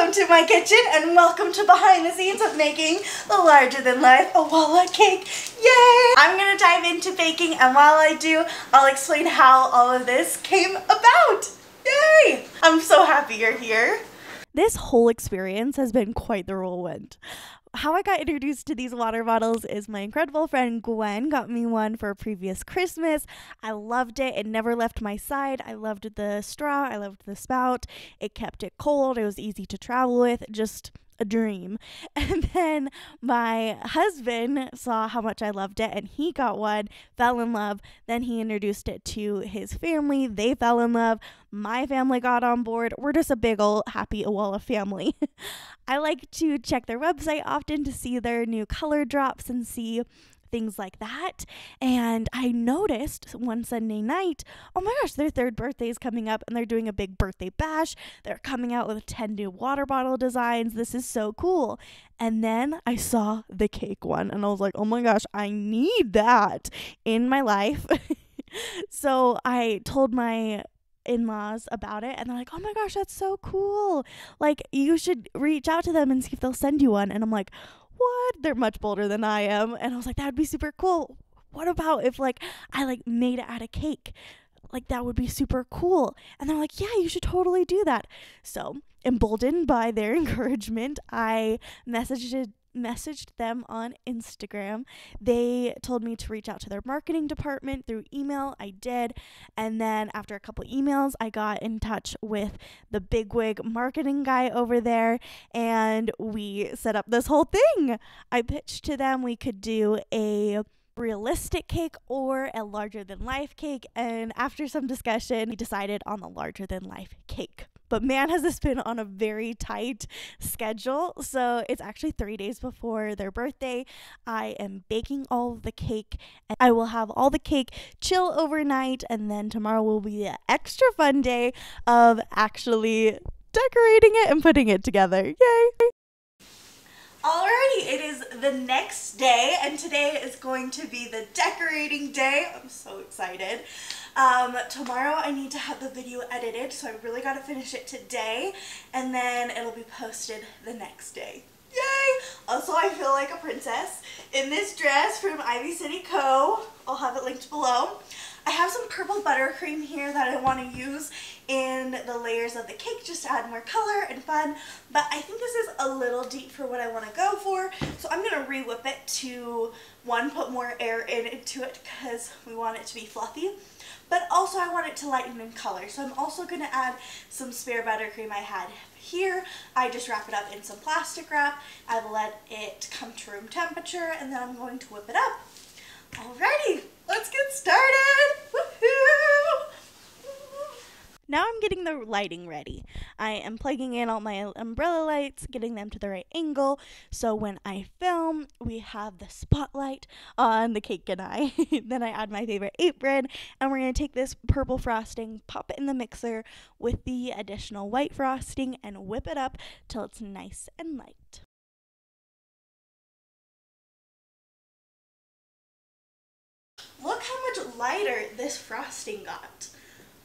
Welcome to my kitchen and welcome to behind the scenes of making the larger than life Owala cake. Yay! I'm gonna dive into baking, and while I do, I'll explain how all of this came about. Yay! I'm so happy you're here. This whole experience has been quite the whirlwind. How I got introduced to these water bottles is my incredible friend Gwen got me one for a previous Christmas. I loved it. It never left my side. I loved the straw. I loved the spout. It kept it cold. It was easy to travel with. Just a dream. And then my husband saw how much I loved it and he got one, fell in love. Then he introduced it to his family. They fell in love. My family got on board. We're just a big old happy Owala family. I like to check their website often to see their new color drops and see things like that. And I noticed one Sunday night, oh my gosh, their third birthday is coming up and they're doing a big birthday bash. They're coming out with 10 new water bottle designs. This is so cool. And then I saw the cake one and I was like, oh my gosh, I need that in my life. So I told my in-laws about it and they're like, oh my gosh, that's so cool. Like, you should reach out to them and see if they'll send you one. And I'm like, what? They're much bolder than I am. And I was like, that would be super cool. What about if I made it out of cake? Like, that would be super cool. And they're like, yeah, you should totally do that. So emboldened by their encouragement, I messaged them on Instagram. They told me to reach out to their marketing department through email. I did. And then after a couple emails, I got in touch with the bigwig marketing guy over there and we set up this whole thing. I pitched to them we could do a realistic cake or a larger than life cake, and after some discussion we decided on the larger than life cake. But man, has this been on a very tight schedule. So it's actually 3 days before their birthday. I am baking all of the cake and I will have all the cake chill overnight, and then tomorrow will be the extra fun day of actually decorating it and putting it together. Yay! Alrighty, it is the next day, and today is going to be the decorating day. I'm so excited. Tomorrow I need to have the video edited, so I really got to finish it today, and then it'll be posted the next day. Yay! Also, I feel like a princess in this dress from Ivy City Co. I'll have it linked below. I have some purple buttercream here that I want to use in the layers of the cake just to add more color and fun, but I think this is a little deep for what I want to go for, so I'm going to re-whip it to, one, put more air into it because we want it to be fluffy, but also I want it to lighten in color, so I'm also going to add some spare buttercream I had here. I just wrap it up in some plastic wrap. I've let it come to room temperature, and then I'm going to whip it up. Alrighty, let's get started! Woohoo! Now I'm getting the lighting ready. I am plugging in all my umbrella lights, getting them to the right angle, so when I film, we have the spotlight on the cake and I. Then I add my favorite apron, and we're going to take this purple frosting, pop it in the mixer with the additional white frosting, and whip it up till it's nice and light. Look how much lighter this frosting got.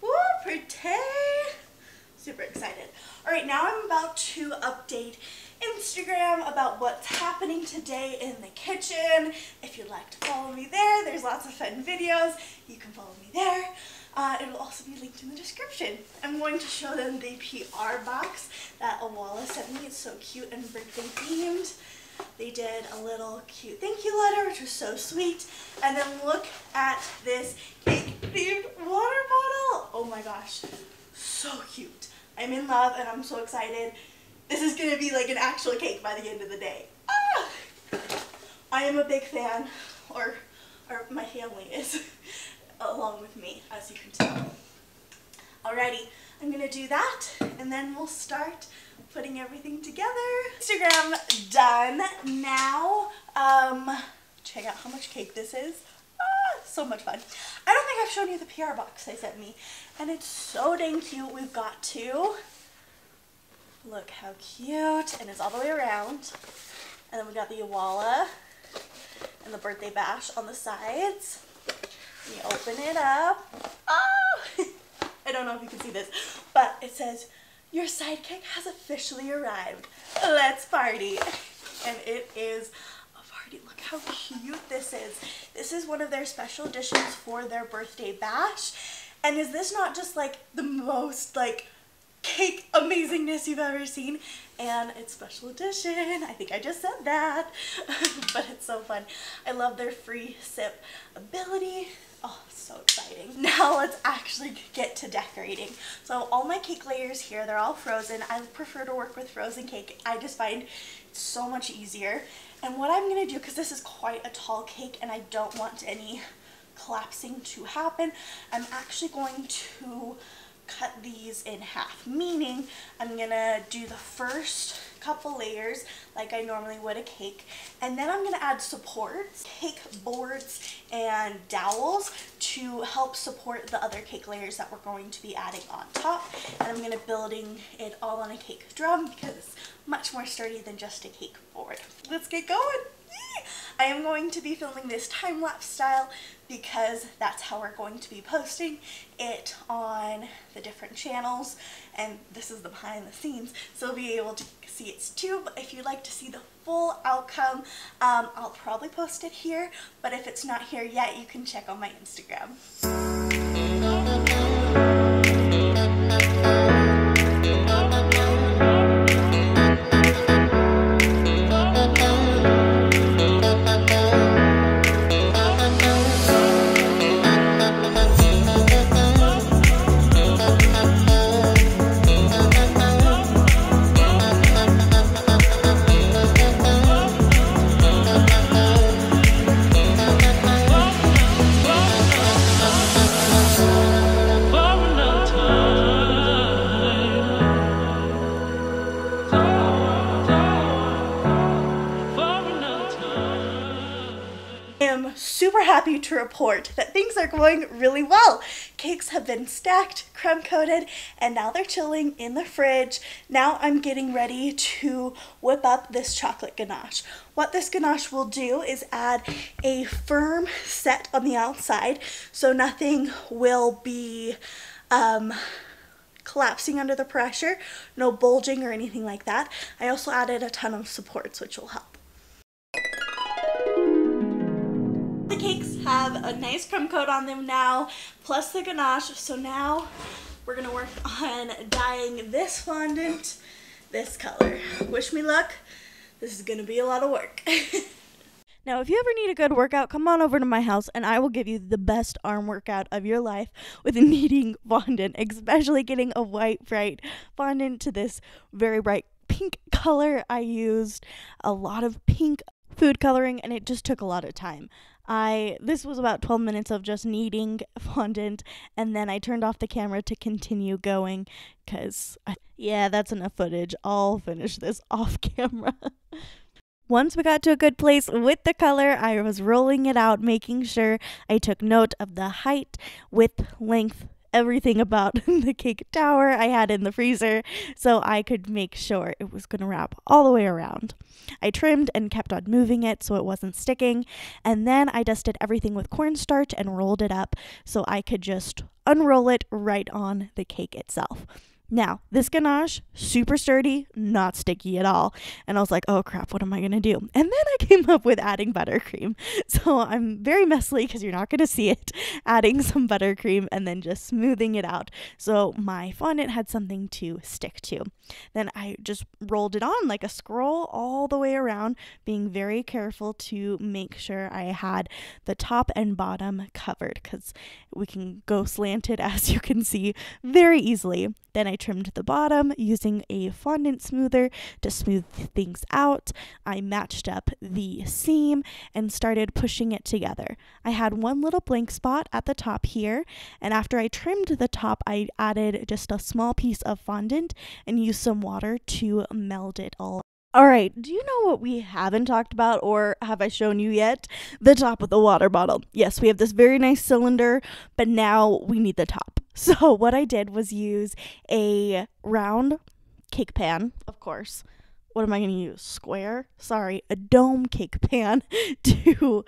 Woo, pretty! Super excited. Alright, now I'm about to update Instagram about what's happening today in the kitchen. If you'd like to follow me there, there's lots of fun videos. You can follow me there. It'll also be linked in the description. I'm going to show them the PR box that Owala sent me. It's so cute and birthday themed. They did a little cute thank you letter, which was so sweet. And then look at this cake-themed water bottle. Oh my gosh, so cute. I'm in love and I'm so excited. This is going to be like an actual cake by the end of the day. Ah! I am a big fan, or my family is, along with me, as you can tell. Alrighty, I'm going to do that, and then we'll start putting everything together. Instagram done. Now, check out how much cake this is. Ah, so much fun. I don't think I've shown you the PR box they sent me, and it's so dang cute. We've got two. Look how cute, and it's all the way around. And then we got the Owala and the birthday bash on the sides. You open it up. Oh! I don't know if you can see this, but it says Your sidekick has officially arrived. Let's party. And it is a party. Look how cute this is. This is one of their special editions for their birthday bash. And is this not just like the most like cake amazingness you've ever seen? And it's special edition. I think I just said that. But it's so fun. I love their free sip ability. Oh, so exciting. Now let's actually get to decorating. So all my cake layers here, they're all frozen. I prefer to work with frozen cake. I just find it's so much easier. And what I'm gonna do, because this is quite a tall cake and I don't want any collapsing to happen, I'm actually going to cut these in half, meaning I'm gonna do the first couple layers like I normally would a cake, and then I'm gonna add supports, cake boards and dowels to help support the other cake layers that we're going to be adding on top. And I'm gonna building it all on a cake drum because it's much more sturdy than just a cake board. Let's get going. I am going to be filming this time-lapse style because that's how we're going to be posting it on the different channels, and this is the behind the scenes, so you'll be able to see it too. But if you'd like to see the full outcome, I'll probably post it here, but if it's not here yet, you can check on my Instagram. Super happy to report that things are going really well. Cakes have been stacked, crumb coated, and now they're chilling in the fridge. Now I'm getting ready to whip up this chocolate ganache. What this ganache will do is add a firm set on the outside so nothing will be collapsing under the pressure, no bulging or anything like that. I also added a ton of supports which will help. The cakes have a nice crumb coat on them now, plus the ganache, so now we're going to work on dyeing this fondant this color. Wish me luck, this is going to be a lot of work. Now, if you ever need a good workout, come on over to my house and I will give you the best arm workout of your life with kneading fondant, especially getting a white, bright fondant to this very bright pink color. I used a lot of pink food coloring and it just took a lot of time. This was about 12 minutes of just kneading fondant, and then I turned off the camera to continue going because, yeah, that's enough footage. I'll finish this off camera. Once we got to a good place with the color, I was rolling it out, making sure I took note of the height, width, length, everything about the cake tower I had in the freezer so I could make sure it was going to wrap all the way around. I trimmed and kept on moving it so it wasn't sticking, and then I dusted everything with cornstarch and rolled it up so I could just unroll it right on the cake itself. Now, this ganache, super sturdy, not sticky at all. And I was like, oh crap, what am I going to do? And then I came up with adding buttercream. So I'm very messy because you're not going to see it. Adding some buttercream and then just smoothing it out. So my fondant had something to stick to. Then I just rolled it on like a scroll all the way around, being very careful to make sure I had the top and bottom covered because we can go slanted, as you can see, very easily. Then I trimmed the bottom using a fondant smoother to smooth things out. I matched up the seam and started pushing it together. I had one little blank spot at the top here, and after I trimmed the top, I added just a small piece of fondant and used some water to meld it all. Alright, do you know what we haven't talked about, or have I shown you yet? The top of the water bottle. Yes, we have this very nice cylinder, but now we need the top. So what I did was use a round cake pan, of course. What am I going to use? Square? Sorry, a dome cake pan to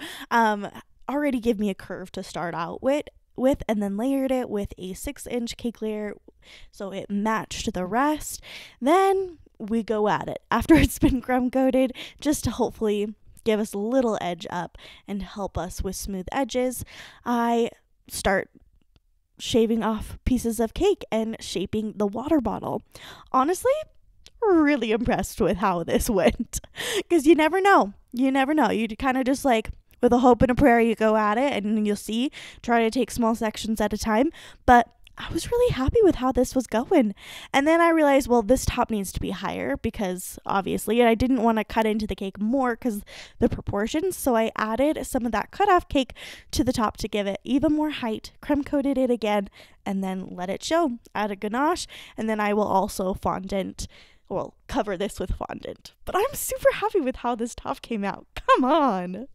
already give me a curve to start out with. with, and then layered it with a 6-inch cake layer so it matched the rest. Then we go at it after it's been crumb coated, just to hopefully give us a little edge up and help us with smooth edges. I start shaving off pieces of cake and shaping the water bottle. Honestly, really impressed with how this went, because you never know. You kind of just like, with a hope and a prayer, you go at it, and you'll see, try to take small sections at a time. But I was really happy with how this was going. And then I realized, well, this top needs to be higher, because obviously, and I didn't want to cut into the cake more because the proportions. So I added some of that cut off cake to the top to give it even more height, creme coated it again, and then let it show. Add a ganache, and then I will also cover this with fondant. But I'm super happy with how this top came out. Come on.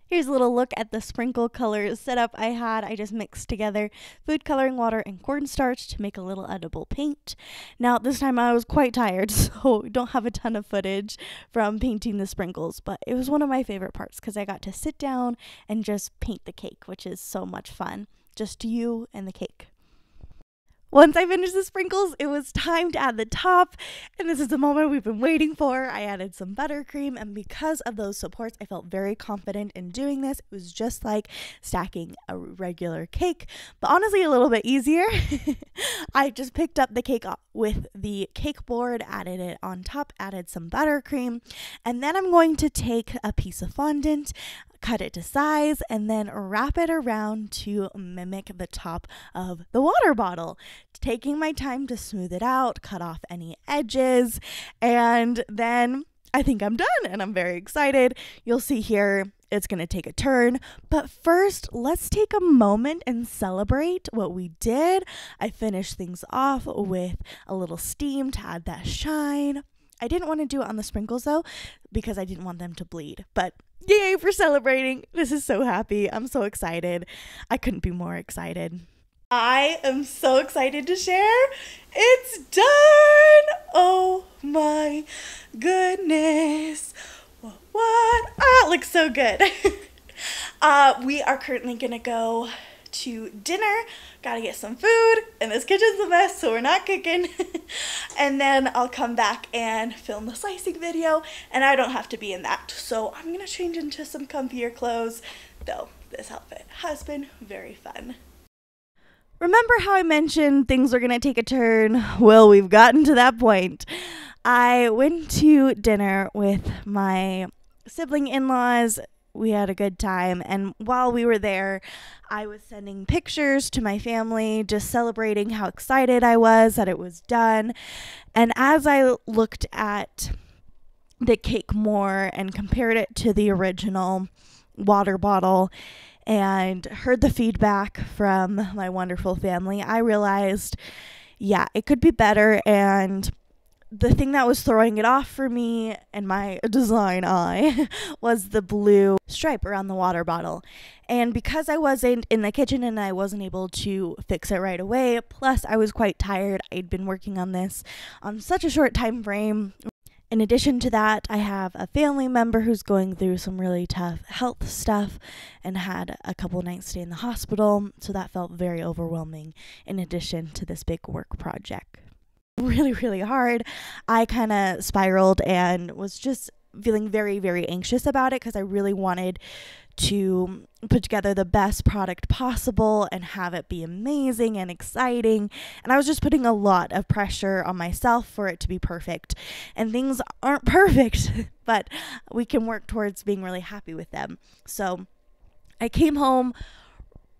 Here's a little look at the sprinkle color setup I had. I just mixed together food coloring water and cornstarch to make a little edible paint. Now, this time I was quite tired, so I don't have a ton of footage from painting the sprinkles, but it was one of my favorite parts because I got to sit down and just paint the cake, which is so much fun. Just you and the cake. Once I finished the sprinkles, it was time to add the top, and this is the moment we've been waiting for. I added some buttercream, and because of those supports, I felt very confident in doing this. It was just like stacking a regular cake, but honestly a little bit easier. I just picked up the cake with the cake board, added it on top, added some buttercream, and then I'm going to take a piece of fondant, cut it to size, and then wrap it around to mimic the top of the water bottle. Taking my time to smooth it out, cut off any edges, and then I think I'm done, and I'm very excited. You'll see here it's going to take a turn, but first let's take a moment and celebrate what we did. I finished things off with a little steam to add that shine. I didn't want to do it on the sprinkles though, because I didn't want them to bleed, but yay for celebrating. This is so happy. I'm so excited. I couldn't be more excited. I am so excited to share. It's done. Oh my goodness. What? Oh, it looks so good. We are currently gonna go to dinner. Gotta get some food, and this kitchen's a mess, so we're not cooking. And then I'll come back and film the slicing video, and I don't have to be in that. So I'm gonna change into some comfier clothes, though this outfit has been very fun. Remember how I mentioned things were gonna take a turn? Well, we've gotten to that point. I went to dinner with my sibling in-laws. We had a good time, and while we were there, I was sending pictures to my family, just celebrating how excited I was that it was done. And as I looked at the cake more and compared it to the original water bottle and heard the feedback from my wonderful family, I realized, yeah, it could be better. And the thing that was throwing it off for me and my design eye was the blue stripe around the water bottle. And because I wasn't in the kitchen and I wasn't able to fix it right away, plus I was quite tired, I'd been working on this on such a short time frame. In addition to that, I have a family member who's going through some really tough health stuff and had a couple nights stay in the hospital, so that felt very overwhelming in addition to this big work project. Really hard. I kind of spiraled and was just feeling very anxious about it because I really wanted to put together the best product possible and have it be amazing and exciting, and I was just putting a lot of pressure on myself for it to be perfect, and things aren't perfect but we can work towards being really happy with them. So I came home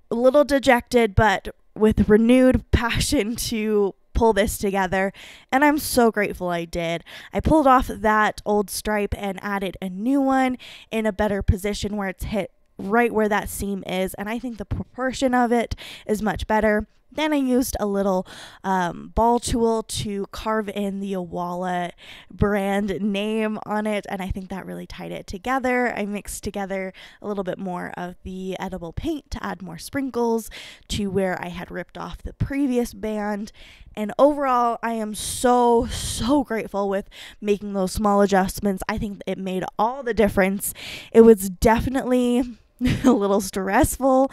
a little dejected but with renewed passion to pull this together, and I'm so grateful I did. I pulled off that old stripe and added a new one in a better position where it's hit right where that seam is, and I think the proportion of it is much better. Then I used a little ball tool to carve in the Owala brand name on it, and I think that really tied it together. I mixed together a little bit more of the edible paint to add more sprinkles to where I had ripped off the previous band. And overall, I am so grateful with making those small adjustments. I think it made all the difference. It was definitely a little stressful,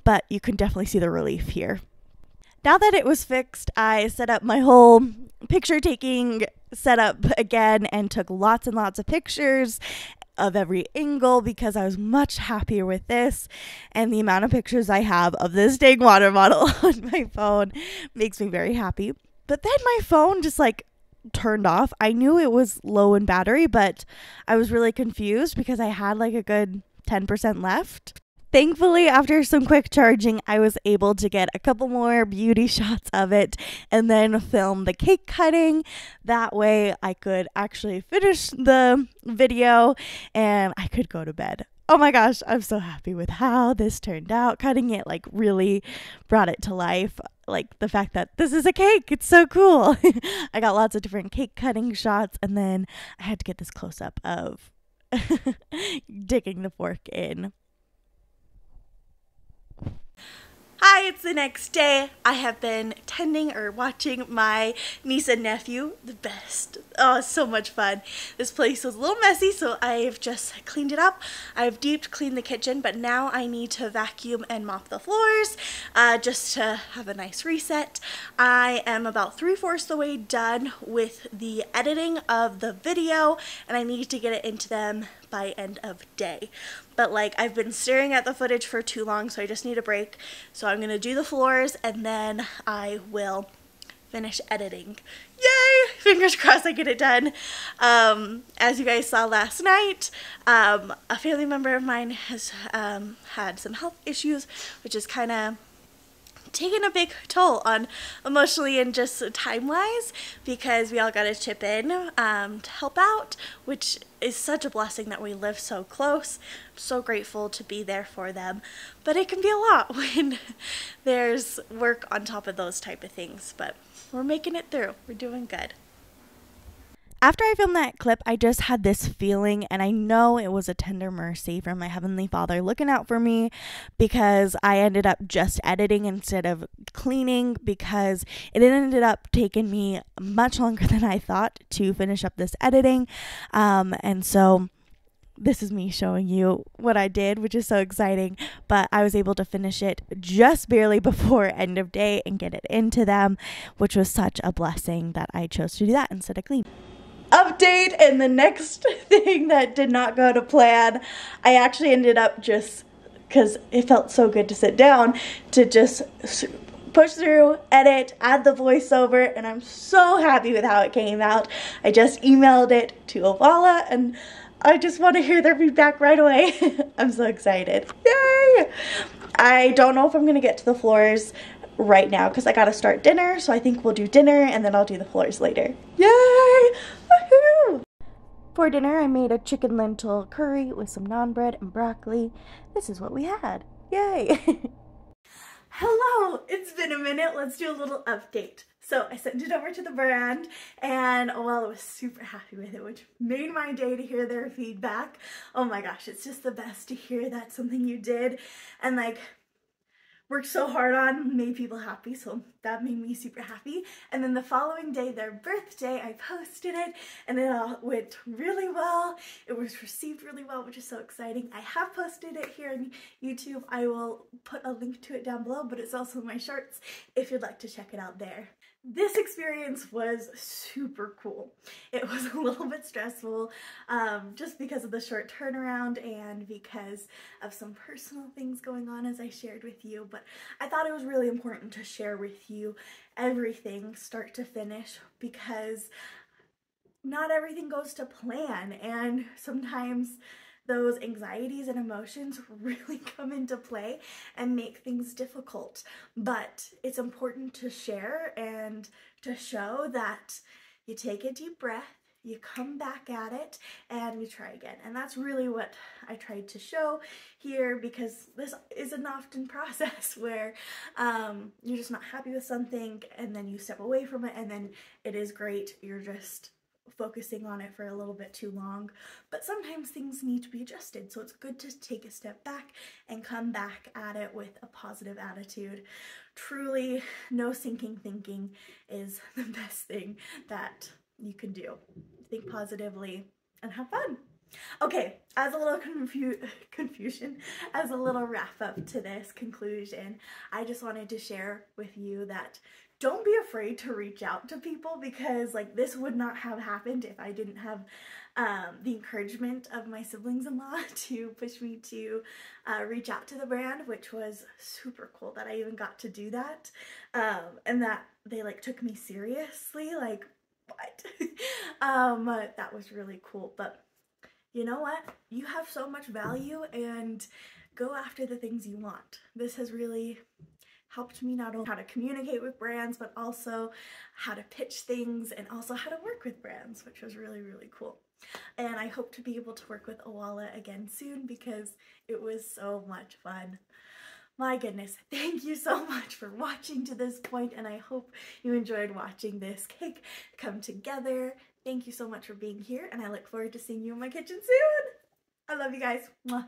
but you can definitely see the relief here. Now that it was fixed, I set up my whole picture taking setup again and took lots and lots of pictures of every angle because I was much happier with this, and the amount of pictures I have of this dang water bottle on my phone makes me very happy. But then my phone just like turned off. I knew it was low in battery, but I was really confused because I had like a good 10% left. Thankfully, after some quick charging, I was able to get a couple more beauty shots of it and then film the cake cutting. That way I could actually finish the video and I could go to bed. Oh my gosh, I'm so happy with how this turned out. Cutting it like really brought it to life. Like the fact that this is a cake, it's so cool. I got lots of different cake cutting shots, and then I had to get this close up of digging the fork in. Hi, it's the next day. I have been tending or watching my niece and nephew. The best. Oh, it's so much fun. This place was a little messy, so I've just cleaned it up. I've deep cleaned the kitchen, but now I need to vacuum and mop the floors just to have a nice reset. I am about 3/4 the way done with the editing of the video, and I need to get it into them by end of day. But like, I've been staring at the footage for too long, so I just need a break. So I'm gonna do the floors and then I will finish editing. Yay! Fingers crossed I get it done. As you guys saw last night, a family member of mine has had some health issues, which is kind of taken a big toll on emotionally and just time-wise, because we all got to chip in to help out, which is such a blessing that we live so close. I'm so grateful to be there for them, but it can be a lot when there's work on top of those type of things, but we're making it through. We're doing good. After I filmed that clip, I just had this feeling, and I know it was a tender mercy from my Heavenly Father looking out for me, because I ended up just editing instead of cleaning, because it ended up taking me much longer than I thought to finish up this editing. And so this is me showing you what I did, which is so exciting, but I was able to finish it just barely before end of day and get it into them, which was such a blessing that I chose to do that instead of clean. Update, and the next thing that did not go to plan, I actually ended up, just because it felt so good to sit down, to just push through, edit, add the voiceover, and I'm so happy with how it came out. I just emailed it to Owala, and I just want to hear their feedback right away. I'm so excited. Yay! I don't know if I'm going to get to the floors right now because I gotta start dinner, so I think we'll do dinner and then I'll do the floors later. Yay! Woohoo! For dinner, I made a chicken lentil curry with some naan bread and broccoli. This is what we had. Yay! Hello! It's been a minute. Let's do a little update. So I sent it over to the brand, and Owala was super happy with it, which made my day to hear their feedback. Oh my gosh, it's just the best to hear that something you did and like worked so hard on made people happy, so that made me super happy. And then the following day, their birthday, I posted it, and it all went really well. It was received really well, which is so exciting. I have posted it here on YouTube. I will put a link to it down below, but it's also in my shorts if you'd like to check it out there. This experience was super cool. It was a little bit stressful just because of the short turnaround and because of some personal things going on, as I shared with you, but I thought it was really important to share with you everything start to finish, because not everything goes to plan, and sometimes those anxieties and emotions really come into play and make things difficult. But it's important to share and to show that you take a deep breath, you come back at it, and you try again. And that's really what I tried to show here, because this is an often process where you're just not happy with something and then you step away from it and then it is great. You're just focusing on it for a little bit too long, but sometimes things need to be adjusted, so it's good to take a step back and come back at it with a positive attitude. Truly, no sinking thinking is the best thing that you can do. Think positively and have fun. Okay, as a little confusion, as a little wrap up to this conclusion, I just wanted to share with you that don't be afraid to reach out to people, because like this would not have happened if I didn't have the encouragement of my siblings-in-law to push me to reach out to the brand, which was super cool that I even got to do that, and that they like took me seriously, like what? That was really cool. But you know what? You have so much value, and go after the things you want. This has really helped me not only how to communicate with brands, but also how to pitch things and also how to work with brands, which was really, really cool. And I hope to be able to work with Owala again soon, because it was so much fun. My goodness, thank you so much for watching to this point, and I hope you enjoyed watching this cake come together. Thank you so much for being here, and I look forward to seeing you in my kitchen soon. I love you guys. Mwah.